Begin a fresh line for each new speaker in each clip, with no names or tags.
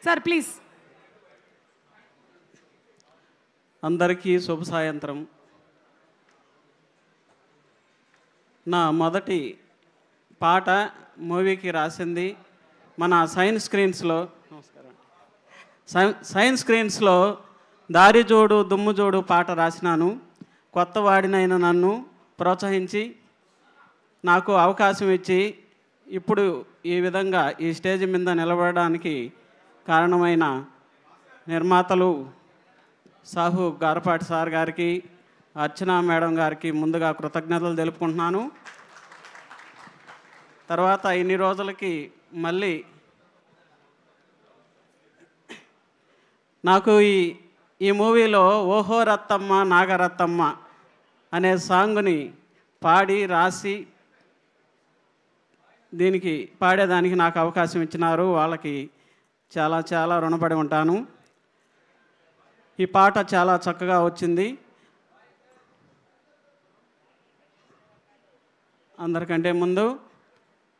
Sir please.
అందరికీ శుభ సాయంత్రం. నా మొదటి పాట మూవీకి రాసింది మన సైన్స్ స్క్రీన్స్లో దారి జోడు దుమ్ము జోడు పాట రాసినాను. కొత్త వాడినైన నన్ను ప్రోత్సహించి నాకు అవకాశం ఇచ్చి ఇప్పుడు ఈ విధంగా ఈ స్టేజ్ మీద నిలబడడానికి కారణమైన నిర్మాతలు సాహు గారపాటి సార్ గారికి, అర్చన మేడం గారికి ముందుగా కృతజ్ఞతలు తెలుపుకుంటున్నాను. తర్వాత ఇన్ని రోజులకి మళ్ళీ నాకు ఈ మూవీలో ఓహో రత్తమ్మ నాగరత్తమ్మ అనే సాంగ్ని పాడి రాసి దీనికి పాడేదానికి నాకు అవకాశం ఇచ్చినారు. వాళ్ళకి చాలా చాలా రుణపడి ఉంటాను. ఈ పాట చాలా చక్కగా వచ్చింది. అందరికంటే ముందు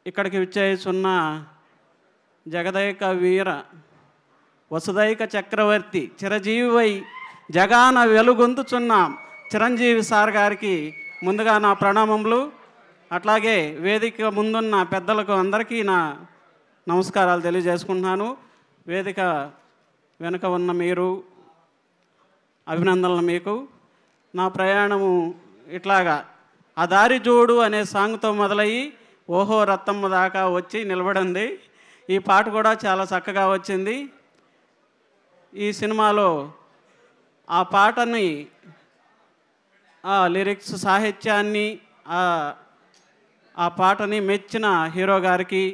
ఇక్కడికి విచ్చేస్తున్న జగదైక వీర వసుదైక చక్రవర్తి చిరజీవివై జగాన వెలుగొందుచున్న చిరంజీవి సార్ గారికి ముందుగా నా ప్రణామములు. అట్లాగే వేదిక ముందున్న పెద్దలకు అందరికీ నా నమస్కారాలు తెలియజేసుకుంటున్నాను. వేదిక వెనుక ఉన్న మీరు అభినందనలు మీకు. నా ప్రయాణము ఇట్లాగా ఆ దారి జోడు అనే సాంగ్తో మొదలయ్యి ఓహో రత్తమ్మ దాకా వచ్చి నిలబడింది. ఈ పాట కూడా చాలా చక్కగా వచ్చింది. ఈ సినిమాలో ఆ పాటని ఆ లిరిక్స్ సాహిత్యాన్ని ఆ పాటని మెచ్చిన హీరో గారికి,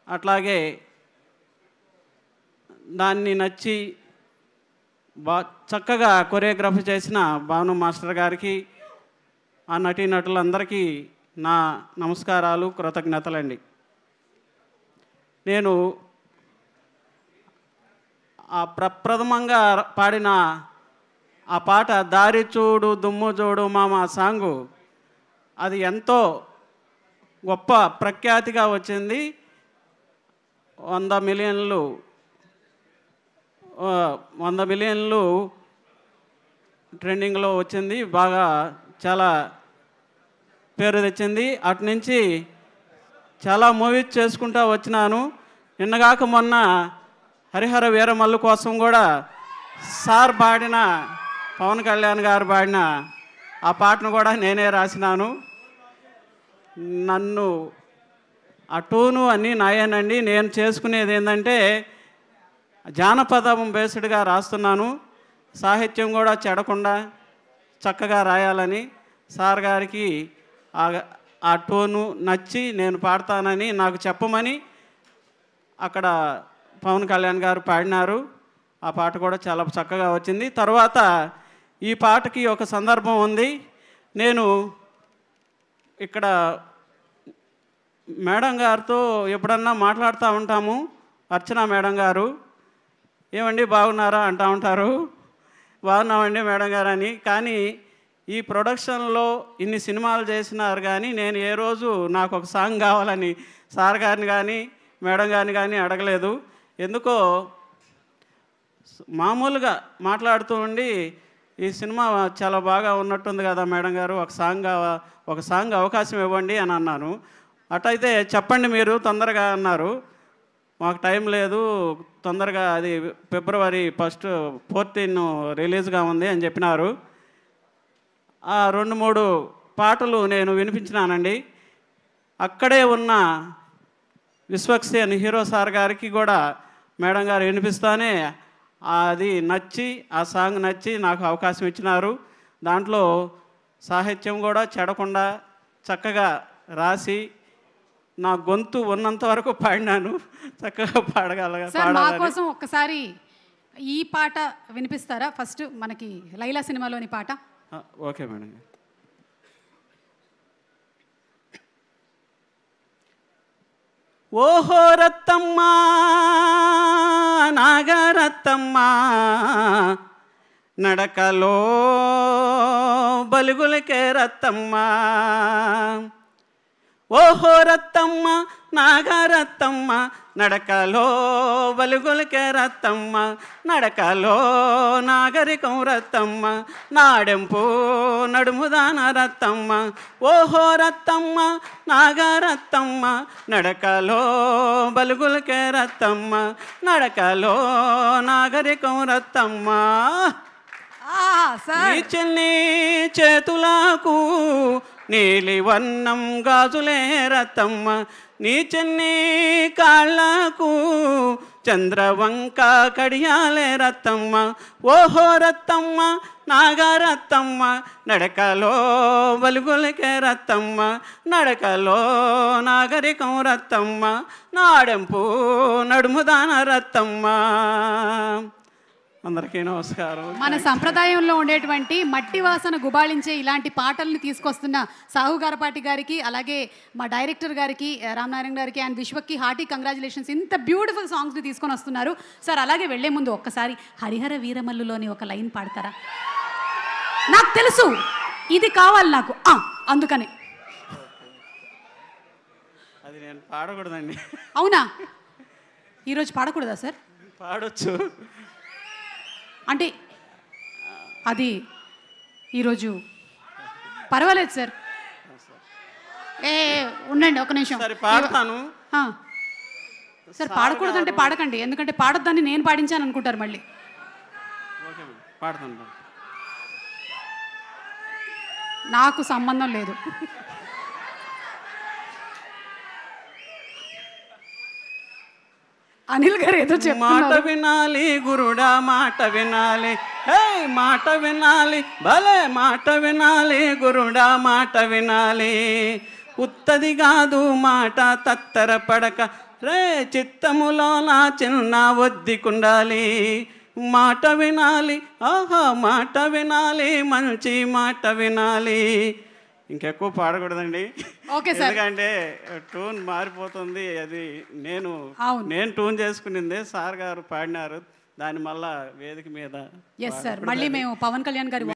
అట్లాగే దాన్ని నచ్చి చక్కగా కొరియోగ్రఫీ చేసిన భాను మాస్టర్ గారికి, ఆ నటీనటులందరికీ నా నమస్కారాలు, కృతజ్ఞతలండి. నేను ఆ ప్రప్రథమంగా పాడిన ఆ పాట దారి చూడు దుమ్ము జోడు మామ సాంగు అది ఎంతో గొప్ప ప్రఖ్యాతిగా వచ్చింది. 100 మిలియన్లు ట్రెండింగ్లో వచ్చింది. బాగా చాలా పేరు తెచ్చింది. అటు నుంచి చాలా మూవీస్ చేసుకుంటూ వచ్చినాను. నిన్నగాక మొన్న హరిహర వీరమల్లు కోసం కూడా సార్ పాడిన, పవన్ కళ్యాణ్ గారు పాడిన ఆ పాటను కూడా నేనే రాసినాను. నన్ను ఆ టూను అన్నీ నాయేనండి. నేను చేసుకునేది ఏంటంటే జానపదం బేస్డ్గా రాస్తున్నాను. సాహిత్యం కూడా చెడకుండా చక్కగా రాయాలని సార్ గారికి ఆ టోను నచ్చి నేను పాడతానని నాకు చెప్పమని అక్కడ పవన్ కళ్యాణ్ గారు పాడినారు. ఆ పాట కూడా చాలా చక్కగా వచ్చింది. తర్వాత ఈ పాటకి ఒక సందర్భం ఉంది. నేను ఇక్కడ మేడం గారితో ఎప్పుడన్నా మాట్లాడుతూ ఉంటాము. అర్చన మేడం గారు, ఏమండి బాగున్నారా అంటూ ఉంటారు. బాగున్నామండి మేడం గారు అని. కానీ ఈ ప్రొడక్షన్లో ఇన్ని సినిమాలు చేసినారు కానీ నేను ఏ రోజు నాకు ఒక సాంగ్ కావాలని సార్ గారిని కానీ మేడం గారిని కానీ అడగలేదు. ఎందుకో మామూలుగా మాట్లాడుతూ ఉండి ఈ సినిమా చాలా బాగా ఉన్నట్టుంది కదా మేడం గారు, ఒక సాంగ్ అవకాశం ఇవ్వండి అని అన్నాను. అటైతే చెప్పండి మీరు తొందరగా అన్నారు. మాకు టైం లేదు, తొందరగా అది February 1, 14 రిలీజ్గా ఉంది అని చెప్పినారు. ఆ 2-3 పాటలు నేను వినిపించినానండి. అక్కడే ఉన్న విశ్వక్సేన్ హీరో సార్ గారికి కూడా మేడం గారు వినిపిస్తానే అది నచ్చి, ఆ సాంగ్ నచ్చి నాకు అవకాశం ఇచ్చినారు. దాంట్లో సాహిత్యం కూడా చెడకుండా చక్కగా రాసి నా గొంతు ఉన్నంత వరకు పాడినాను. చక్కగా
మా కోసం ఒక్కసారి ఈ పాట వినిపిస్తారా? ఫస్ట్ మనకి లైలా సినిమాలోని పాట.
Okay madam. ఓహో రత్తమ్మ నాగరత్తమ్మ నడకలో బలుగులకే రత్తమ్మ, ఓహో రత్తమ్మ నాగరత్తమ్మ నడకలో బలుగులకే రత్తమ్మ నడకలో నాగరికం రత్తమ్మ నాడెంపు నడుముదాన రత్తమ్మ ఓహో రత్తమ్మ నాగరత్తమ్మ నడకలో బలుగులకే రత్తమ్మ నడకలో నాగరికం రత్తమ్మ నీ చెల్లి చేతులకు నీలి వర్ణం గాజులే రత్తమ్మ నీ చెన్ని కాళ్ళకు చంద్రవంక కడియాలే రత్తమ్మ ఓహో రత్తమ్మ నాగరత్తమ్మ నడకలో బలుగులకే రత్తమ్మ నడకలో నాగరికం రత్తమ్మ నాడెంపు నడుముదాన రత్తమ్మ. అందరికీ నమస్కారం.
మన సంప్రదాయంలో ఉండేటువంటి మట్టి వాసన గుబాళించే ఇలాంటి పాటల్ని తీసుకొస్తున్న సాహు గారపాటి గారికి, అలాగే మా డైరెక్టర్ గారికి రామనారాయణ గారికి అండ్ విశ్వక్కి హార్టీ కంగ్రాచులేషన్స్. ఇంత బ్యూటిఫుల్ సాంగ్స్ని తీసుకొని వస్తున్నారు సార్. అలాగే వెళ్లే ముందు ఒక్కసారి హరిహర వీరమల్లులోని ఒక లైన్ పాడతారా? నాకు తెలుసు ఇది కావాలి నాకు, అందుకని.
అది నేను పాడకూడదండి.
అవునా? ఈరోజు పాడకూడదా సార్?
పాడొచ్చు
అంటే అది ఈరోజు పర్వాలేదు సార్. ఉండండి ఒక నిమిషం.
సరే పాడతాను
సార్. పాడకూడదంటే పాడకండి, ఎందుకంటే పాడొద్దని నేను పాడించాను అనుకుంటారు మళ్ళీ.
ఓకే పాడతాను.
నాకు సంబంధం లేదు. అనిల్ గారు ఏదో
మాట వినాలి గురుడా మాట వినాలి, హే మాట వినాలి భలే మాట వినాలి గురుడా మాట వినాలి. ఉత్తది కాదు మాట తత్తర పడక రే చిత్తములో నా చిన్న ఒద్దికుండాలి. మాట వినాలి ఆహా మాట వినాలి మంచి మాట వినాలి. ఇంకెక్కువ పాడకూడదండి, ఎందుకంటే ట్యూన్ మారిపోతుంది. అది నేను ట్యూన్ చేసుకునిందే, సార్ గారు పాడినారు దాని మళ్ళా వేదిక మీద.
మళ్ళీ మేము పవన్ కళ్యాణ్ గారి